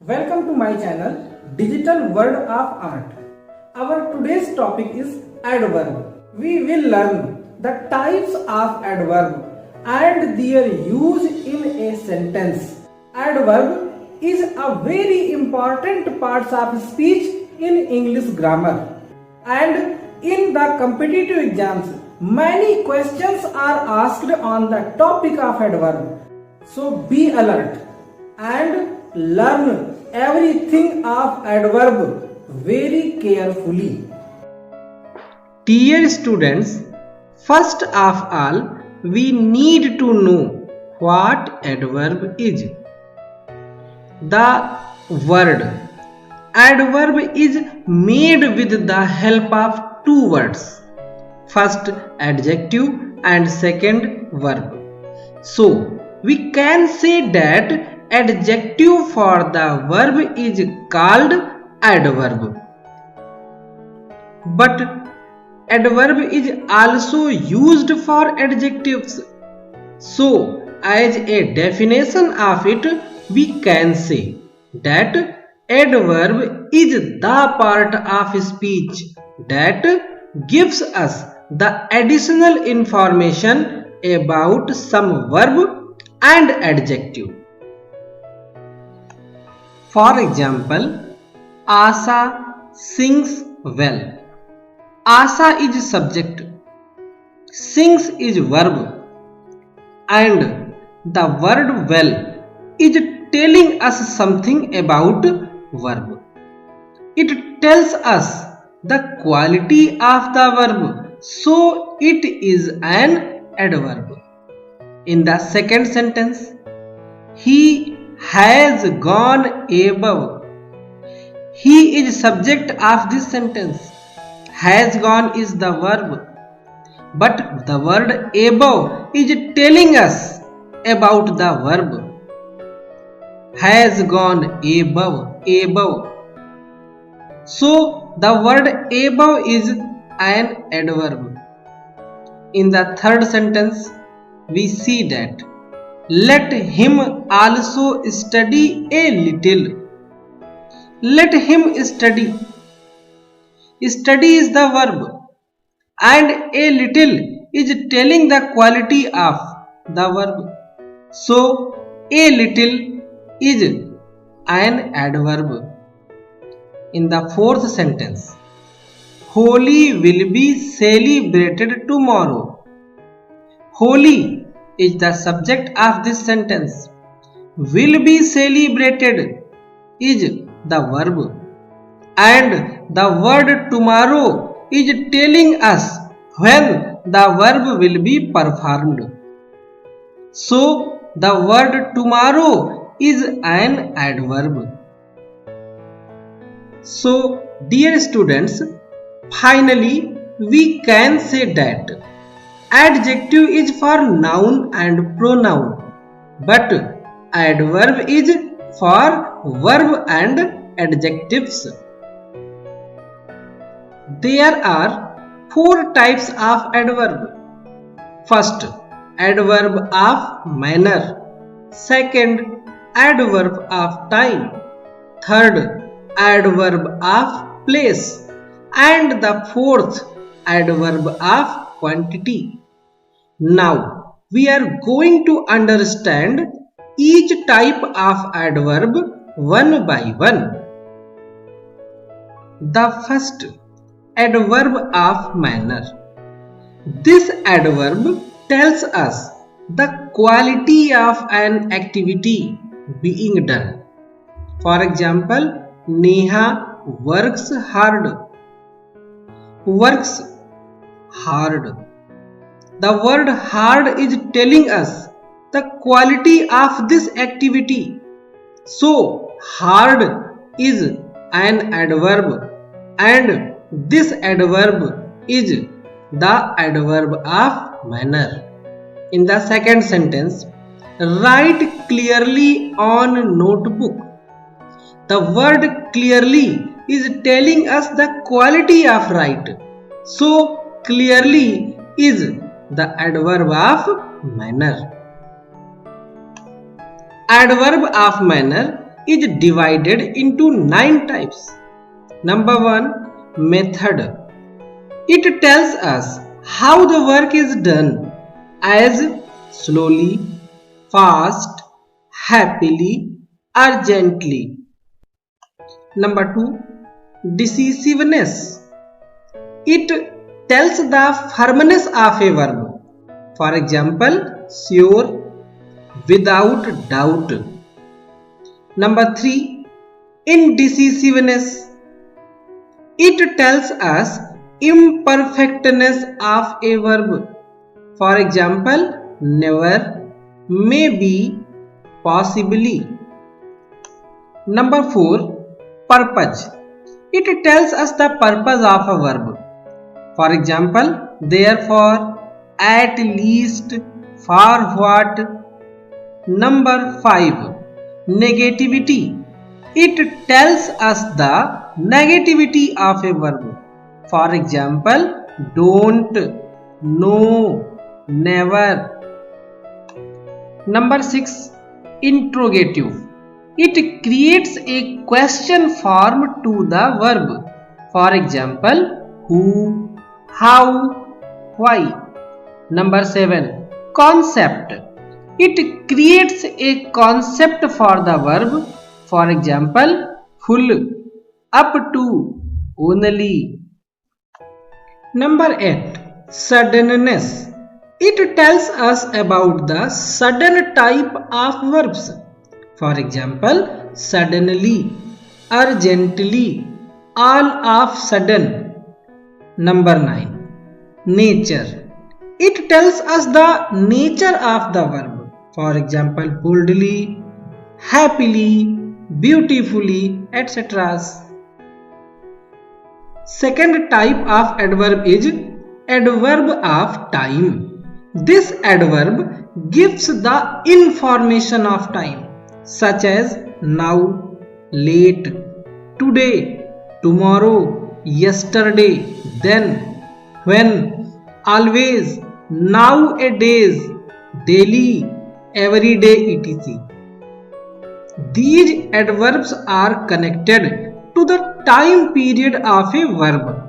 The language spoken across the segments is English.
Welcome to my channel Digital World of Art. Our today's topic is adverb. We will learn the types of adverb and their use in a sentence. Adverb is a very important part of speech in English grammar, and in the competitive exams many questions are asked on the topic of adverb. So be alert and learn everything of adverb very carefully. Dear students, first of all, we need to know what adverb is. The word adverb is made with the help of two words. First adjective and second verb. So, we can say that adjective for the verb is called adverb. But adverb is also used for adjectives. So, as a definition of it, we can say that adverb is the part of speech that gives us the additional information about some verb and adjective. For example, Asha sings well. Asha is subject, sings is verb, and the word well is telling us something about verb. It tells us the quality of the verb, so it is an adverb. In the second sentence, he has gone above. He is subject of this sentence. Has gone is the verb, but the word above is telling us about the verb. Has gone above. So the word above is an adverb. In the third sentence, we see that let him also study a little. Let him study. Study is the verb, and a little is telling the quality of the verb. So, a little is an adverb. In the fourth sentence, Holi will be celebrated tomorrow. Holi is the subject of this sentence. Will be celebrated is the verb, and the word tomorrow is telling us when the verb will be performed. So the word tomorrow is an adverb. So dear students, finally we can say that adjective is for noun and pronoun, but adverb is for verb and adjectives. There are four types of adverb. First, adverb of manner. Second, adverb of time. Third, adverb of place. And the fourth, adverb of quantity. Now, we are going to understand each type of adverb one by one. The first, adverb of manner. This adverb tells us the quality of an activity being done. For example, Neha works hard. Works hard. The word hard is telling us the quality of this activity. So, hard is an adverb, and this adverb is the adverb of manner. In the second sentence, write clearly on notebook. The word clearly is telling us the quality of write. So, clearly is the adverb of manner. Adverb of manner is divided into 9 types. Number 1, method. It tells us how the work is done, as slowly, fast, happily, urgently. Number 2, decisiveness. It tells the firmness of a verb. For example, sure, without doubt. Number 3, indecisiveness. It tells us imperfectness of a verb. For example, never, maybe, possibly. Number 4, purpose. It tells us the purpose of a verb. For example, therefore, at least, for what. Number 5, negativity. It tells us the negativity of a verb. For example, don't, no, never. Number 6, interrogative. It creates a question form to the verb. For example, who, how, why. Number 7, concept. It creates a concept for the verb. For example, full, up to, only. Number 8, suddenness. It tells us about the sudden type of verbs. For example, suddenly, urgently, all of sudden. Number 9, nature. It tells us the nature of the verb. For example, boldly, happily, beautifully, etc. Second type of adverb is adverb of time. This adverb gives the information of time, such as now, late, today, tomorrow, yesterday, then, when, always, nowadays, daily, every day, etc. These adverbs are connected to the time period of a verb.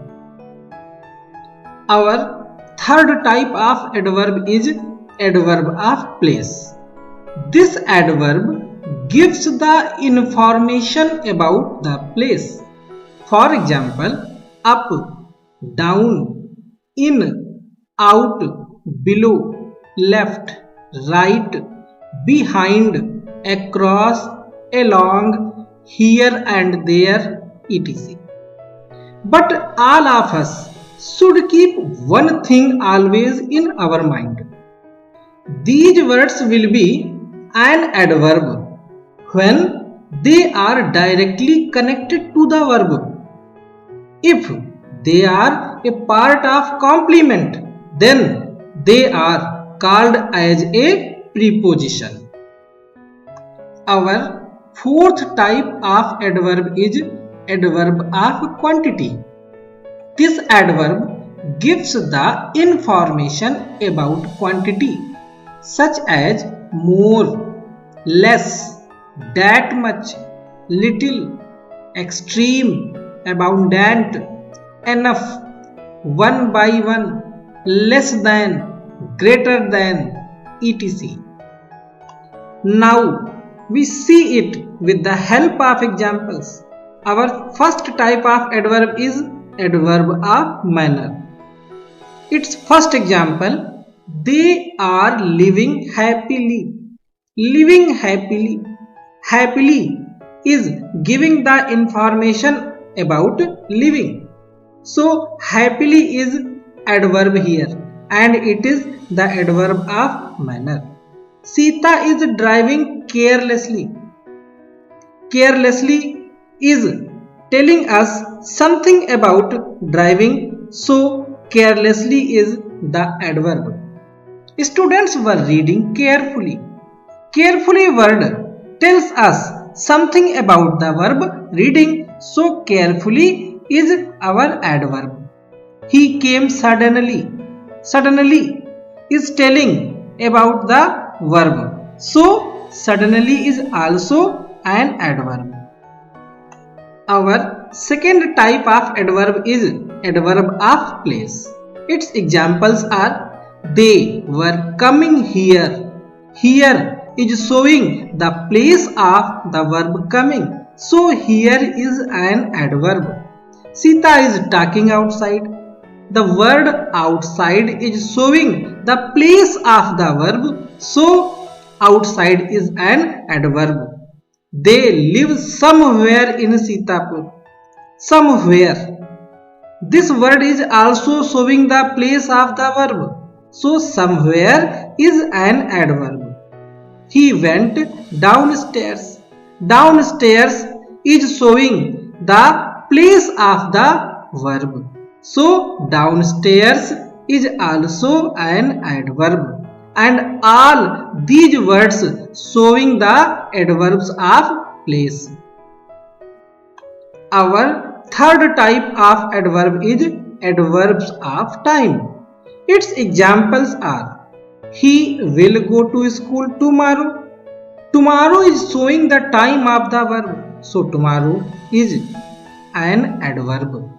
Our third type of adverb is adverb of place. This adverb gives the information about the place. For example, up, down, in, out, below, left, right, behind, across, along, here and there, etc. But all of us should keep one thing always in our mind. These words will be an adverb when they are directly connected to the verb. If they are a part of complement, then they are called as a preposition. Our fourth type of adverb is adverb of quantity. This adverb gives the information about quantity, such as more, less, that much, little, extreme, abundant, enough, one by one, less than, greater than, etc. Now we see it with the help of examples. Our first type of adverb is adverb of manner. Its first example, they are living happily. Living happily. Happily is giving the information about living. So happily is adverb here and it is the adverb of manner. Sita is driving carelessly. Carelessly is telling us something about driving, so carelessly is the adverb. Students were reading carefully. Carefully word tells us something about the verb reading, so carefully is our adverb. He came suddenly. Suddenly is telling about the verb, so suddenly is also an adverb. Our second type of adverb is adverb of place. Its examples are they were coming here. Here is showing the place of the verb coming. So here is an adverb. Sita is talking outside. The word outside is showing the place of the verb. So outside is an adverb. They live somewhere in Sitapur. Somewhere. This word is also showing the place of the verb. So somewhere is an adverb. He went downstairs. Downstairs is showing the place of the verb. So downstairs is also an adverb. And all these words showing the adverbs of place. Our third type of adverb is adverbs of time. Its examples are he will go to school tomorrow. Tomorrow is showing the time of the verb. So tomorrow is an adverb.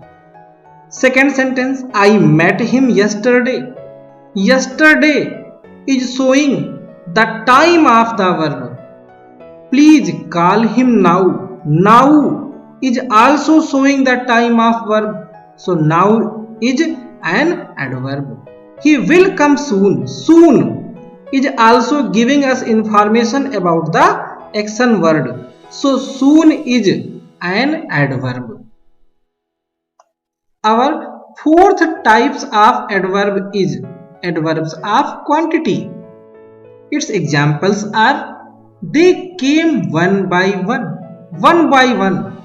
Second sentence, I met him yesterday. Yesterday is showing the time of the verb. Please call him now. Now is also showing the time of verb. So now is an adverb. He will come soon. Soon is also giving us information about the action word. So soon is an adverb. Our fourth types of adverb is adverbs of quantity. Its examples are they came one by one. One by one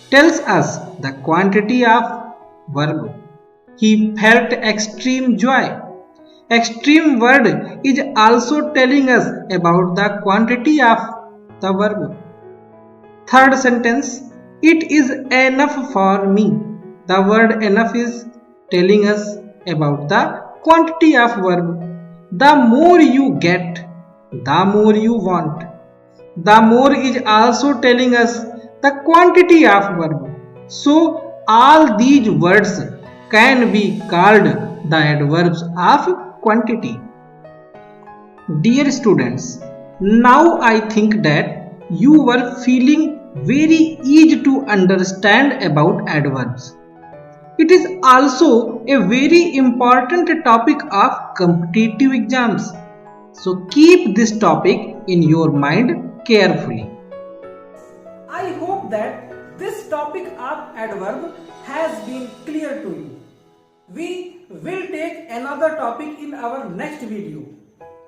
tells us the quantity of verb. He felt extreme joy. Extreme word is also telling us about the quantity of the verb. Third sentence, it is enough for me. The word enough is telling us about the quantity of verb. The more you get, the more you want. The more is also telling us the quantity of verb. So all these words can be called the adverbs of quantity. Dear students, now I think that you were feeling very easy to understand about adverbs. It is also a very important topic of competitive exams. So keep this topic in your mind carefully. I hope that this topic of adverb has been clear to you. We will take another topic in our next video.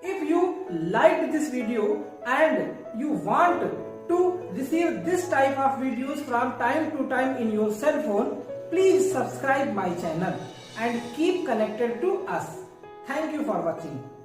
If you liked this video and you want to receive this type of videos from time to time in your cell phone, please subscribe my channel and keep connected to us. Thank you for watching.